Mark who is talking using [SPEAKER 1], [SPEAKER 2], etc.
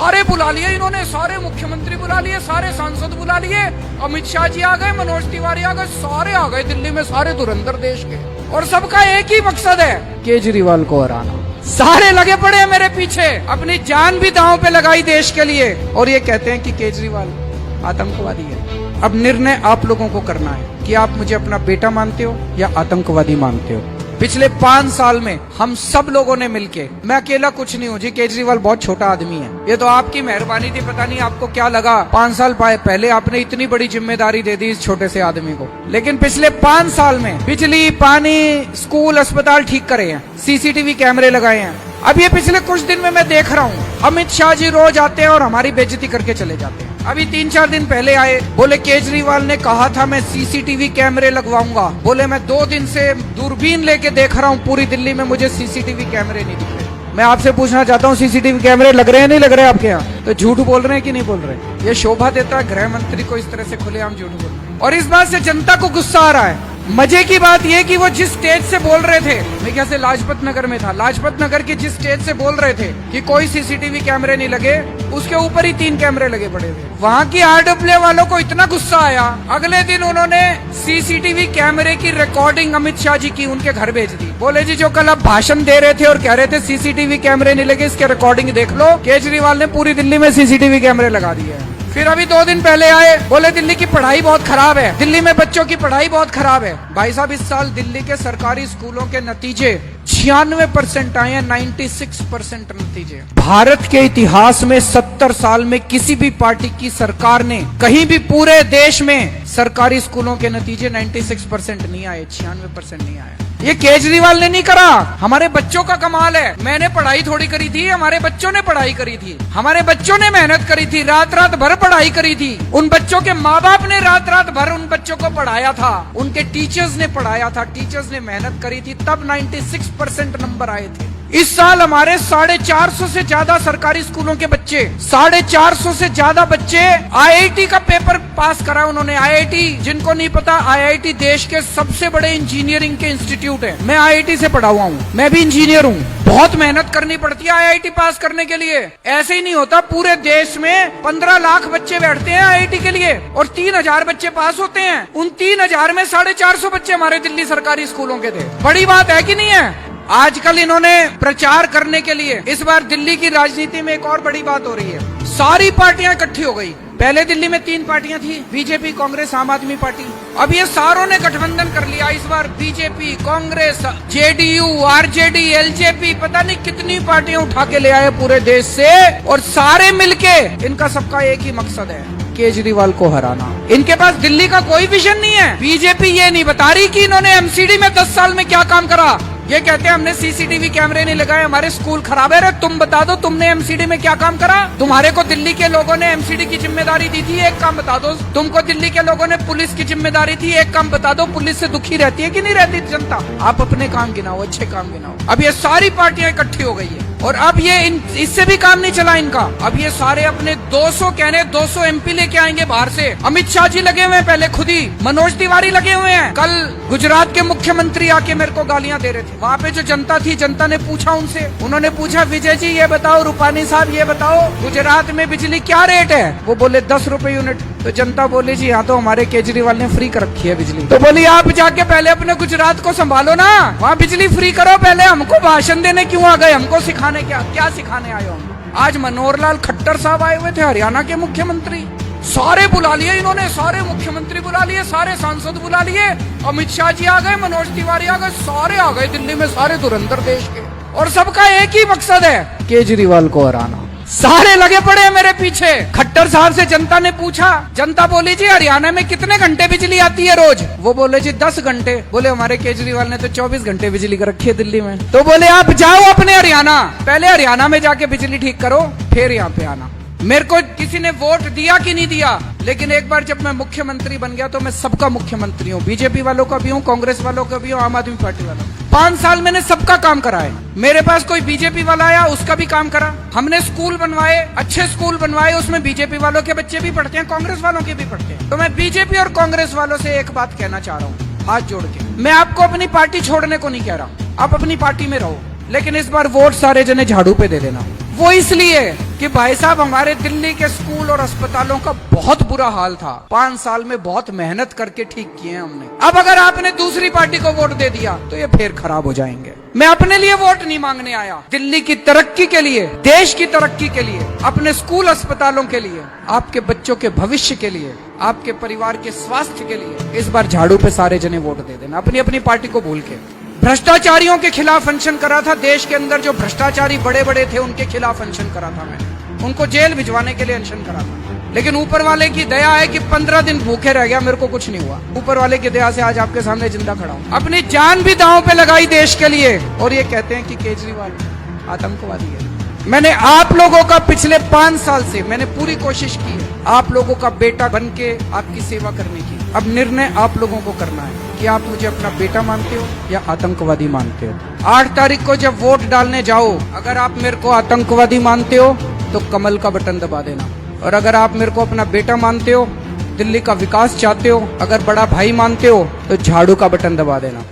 [SPEAKER 1] सारे बुला लिए इन्होंने, सारे मुख्यमंत्री बुला लिए, सारे सांसद बुला लिए, अमित शाह जी आ गए, मनोज तिवारी आ गए, सारे आ गए दिल्ली में, सारे धुरंधर देश के, और सबका एक ही मकसद है, केजरीवाल को हराना। सारे लगे पड़े हैं मेरे पीछे, अपनी जान भी दांव पे लगाई देश के लिए, और ये कहते हैं कि केजरीवाल आतंकवादी है। अब निर्णय आप लोगों को करना है कि आप मुझे अपना बेटा मानते हो या आतंकवादी मानते हो। पिछले 5 साल में हम सब लोगों ने मिलके, मैं अकेला कुछ नहीं हूँ जी, केजरीवाल बहुत छोटा आदमी है, ये तो आपकी मेहरबानी थी। पता नहीं आपको क्या लगा 5 साल पहले आपने इतनी बड़ी जिम्मेदारी दे दी इस छोटे से आदमी को, लेकिन पिछले 5 साल में बिजली, पानी, स्कूल, अस्पताल ठीक करे हैं, सीसीटीवी कैमरे लगाए हैं। अब ये पिछले कुछ दिन में मैं देख रहा हूँ, अमित शाह जी रोज आते हैं और हमारी बेइज्जती करके चले जाते हैं। अभी 3-4 दिन पहले आए, बोले केजरीवाल ने कहा था मैं सीसीटीवी कैमरे लगवाऊंगा, बोले मैं 2 दिन से दूरबीन लेके देख रहा हूँ पूरी दिल्ली में, मुझे सीसीटीवी कैमरे नहीं दिख रहे। मैं आपसे पूछना चाहता हूँ, सीसीटीवी कैमरे लग रहे हैं नहीं लग रहे आपके यहाँ? तो झूठ बोल रहे हैं कि नहीं बोल रहे? ये शोभा देता है गृह मंत्री को इस तरह से खुलेआम झूठ बोलना, और इस बात से जनता को गुस्सा आ रहा है। मजे की बात ये कि वो जिस स्टेज से बोल रहे थे, मैं कैसे लाजपत नगर में था, लाजपत नगर की जिस स्टेज से बोल रहे थे कि कोई सीसीटीवी कैमरे नहीं लगे, उसके ऊपर ही 3 कैमरे लगे पड़े थे। वहाँ की आरडब्ल्यू वालों को इतना गुस्सा आया, अगले दिन उन्होंने सीसीटीवी कैमरे की रिकॉर्डिंग अमित शाह जी की उनके घर भेज दी। बोले जी जो कल आप भाषण दे रहे थे और कह रहे थे सीसीटीवी कैमरे नहीं लगे, इसके रिकॉर्डिंग देख लो, केजरीवाल ने पूरी दिल्ली में सीसीटीवी कैमरे लगा दिए हैं। फिर अभी 2 दिन पहले आए, बोले दिल्ली की पढ़ाई बहुत खराब है, दिल्ली में बच्चों की पढ़ाई बहुत खराब है। भाई साहब, इस साल दिल्ली के सरकारी स्कूलों के नतीजे 96% आए हैं, 96% नतीजे। भारत के इतिहास में 70 साल में किसी भी पार्टी की सरकार ने कहीं भी पूरे देश में सरकारी स्कूलों के नतीजे 96% नहीं आए, 96% नहीं आए। ये केजरीवाल ने नहीं करा, हमारे बच्चों का कमाल है। मैंने पढ़ाई थोड़ी करी थी, हमारे बच्चों ने पढ़ाई करी थी, हमारे बच्चों ने मेहनत करी थी, रात रात भर पढ़ाई करी थी। उन बच्चों के माँ बाप ने रात रात भर उन बच्चों को पढ़ाया था, उनके टीचर्स ने पढ़ाया था, टीचर्स ने मेहनत करी थी, तब 96% नंबर आए थे। इस साल हमारे 450 से ज्यादा सरकारी स्कूलों के बच्चे, 450 से ज्यादा बच्चे आईआईटी का पेपर पास करा उन्होंने। आईआईटी, जिनको नहीं पता, आईआईटी देश के सबसे बड़े इंजीनियरिंग के इंस्टीट्यूट है। मैं आईआईटी से पढ़ा हुआ हूँ, मैं भी इंजीनियर हूँ। बहुत मेहनत करनी पड़ती है आईआईटी पास करने के लिए, ऐसे ही नहीं होता। पूरे देश में 15 लाख बच्चे बैठते हैं आईआईटी के लिए और 3000 बच्चे पास होते हैं। उन 3000 में 450 बच्चे हमारे दिल्ली सरकारी स्कूलों के थे। बड़ी बात है कि नहीं है? आजकल इन्होंने प्रचार करने के लिए, इस बार दिल्ली की राजनीति में एक और बड़ी बात हो रही है, सारी पार्टियां इकट्ठी हो गई। पहले दिल्ली में 3 पार्टियां थी, बीजेपी, कांग्रेस, आम आदमी पार्टी। अब ये सारों ने गठबंधन कर लिया इस बार। BJP, Congress, JDU, RJD, LJP, पता नहीं कितनी पार्टियां उठा के ले आए पूरे देश से, और सारे मिलके इनका सबका एक ही मकसद है, केजरीवाल को हराना। इनके पास दिल्ली का कोई विजन नहीं है। बीजेपी ये नहीं बता रही कि इन्होंने एमसीडी में 10 साल में क्या काम करा। ये कहते हैं हमने सीसीटीवी कैमरे नहीं लगाए, हमारे स्कूल खराब है। रे तुम बता दो, तुमने एमसीडी में क्या काम करा? तुम्हारे को दिल्ली के लोगों ने एमसीडी की जिम्मेदारी दी थी, एक काम बता दो। तुमको दिल्ली के लोगों ने पुलिस की जिम्मेदारी थी, एक काम बता दो। पुलिस से दुखी रहती है कि नहीं रहती जनता? आप अपने काम गिनाओ, अच्छे काम गिनाओ। अब ये सारी पार्टियां इकट्ठी हो गई है, और अब ये इससे भी काम नहीं चला इनका। अब ये सारे अपने 200 एमपी लेके आएंगे बाहर से। अमित शाह जी लगे हुए हैं पहले खुद ही, मनोज तिवारी लगे हुए हैं। कल गुजरात के मुख्यमंत्री आके मेरे को गालियां दे रहे थे। वहाँ पे जो जनता थी, जनता ने पूछा उनसे, उन्होंने पूछा विजय जी ये बताओ, रूपानी साहब ये बताओ, गुजरात में बिजली क्या रेट है? वो बोले 10 रुपए यूनिट। तो जनता बोली जी यहाँ तो हमारे केजरीवाल ने फ्री कर रखी है बिजली। तो बोली आप जाके पहले अपने गुजरात को संभालो ना, वहाँ बिजली फ्री करो पहले। हमको भाषण देने क्यों आ गए? हमको सिखाने क्या सिखाने आए हो? आज मनोहर लाल खट्टर साहब आए हुए थे, हरियाणा के मुख्यमंत्री। सारे बुला लिए इन्होंने, सारे मुख्यमंत्री बुला लिए, सारे सांसद बुला लिए, अमित शाह जी आ गए, मनोज तिवारी आ गए, सारे आ गए दिल्ली में, सारे धुरंधर देश के, और सबका एक ही मकसद है, केजरीवाल को हराना। सारे लगे पड़े हैं मेरे पीछे। खट्टर साहब से जनता ने पूछा, जनता बोली जी हरियाणा में कितने घंटे बिजली आती है रोज? वो बोले जी 10 घंटे। बोले हमारे केजरीवाल ने तो 24 घंटे बिजली कर रखी है दिल्ली में। तो बोले आप जाओ अपने हरियाणा, पहले हरियाणा में जाके बिजली ठीक करो, फिर यहाँ पे आना। मेरे को किसी ने वोट दिया कि नहीं दिया, लेकिन एक बार जब मैं मुख्यमंत्री बन गया तो मैं सबका मुख्यमंत्री हूँ। बीजेपी वालों का भी हूँ, कांग्रेस वालों का भी हूँ, आम आदमी पार्टी वालों। 5 साल मैंने सबका काम करा है। मेरे पास कोई बीजेपी वाला आया, उसका भी काम करा। हमने स्कूल बनवाए, अच्छे स्कूल बनवाए, उसमें बीजेपी वालों के बच्चे भी पढ़ते हैं, कांग्रेस वालों के भी पढ़ते हैं। तो मैं बीजेपी और कांग्रेस वालों से एक बात कहना चाह रहा हूँ, हाथ जोड़ के। मैं आपको अपनी पार्टी छोड़ने को नहीं कह रहा, आप अपनी पार्टी में रहो, लेकिन इस बार वोट सारे जने झाड़ू पे दे देना। वो इसलिए कि भाई साहब हमारे दिल्ली के स्कूल और अस्पतालों का बहुत बुरा हाल था। 5 साल में बहुत मेहनत करके ठीक किए हैं हमने। अब अगर आपने दूसरी पार्टी को वोट दे दिया तो ये फिर खराब हो जाएंगे। मैं अपने लिए वोट नहीं मांगने आया, दिल्ली की तरक्की के लिए, देश की तरक्की के लिए, अपने स्कूल अस्पतालों के लिए, आपके बच्चों के भविष्य के लिए, आपके परिवार के स्वास्थ्य के लिए। इस बार झाड़ू पे सारे जने वोट दे देना, अपनी अपनी पार्टी को भूल के। भ्रष्टाचारियों के खिलाफ अनशन करा था, देश के अंदर जो भ्रष्टाचारी बड़े बड़े थे उनके खिलाफ अनशन करा था मैं, उनको जेल भिजवाने के लिए अनशन करा था। लेकिन ऊपर वाले की दया है कि 15 दिन भूखे रह गया, मेरे को कुछ नहीं हुआ। ऊपर वाले की दया से आज आपके सामने जिंदा खड़ा हूं। अपनी जान भी दांव पे लगाई देश के लिए, और ये कहते हैं कि केजरीवाल आतंकवादी है। मैंने आप लोगों का पिछले 5 साल से मैंने पूरी कोशिश की है आप लोगों का बेटा बन के आपकी सेवा करने की। अब निर्णय आप लोगों को करना है कि आप मुझे अपना बेटा मानते हो या आतंकवादी मानते हो। 8 तारीख को जब वोट डालने जाओ, अगर आप मेरे को आतंकवादी मानते हो तो कमल का बटन दबा देना, और अगर आप मेरे को अपना बेटा मानते हो, दिल्ली का विकास चाहते हो, अगर बड़ा भाई मानते हो तो झाड़ू का बटन दबा देना।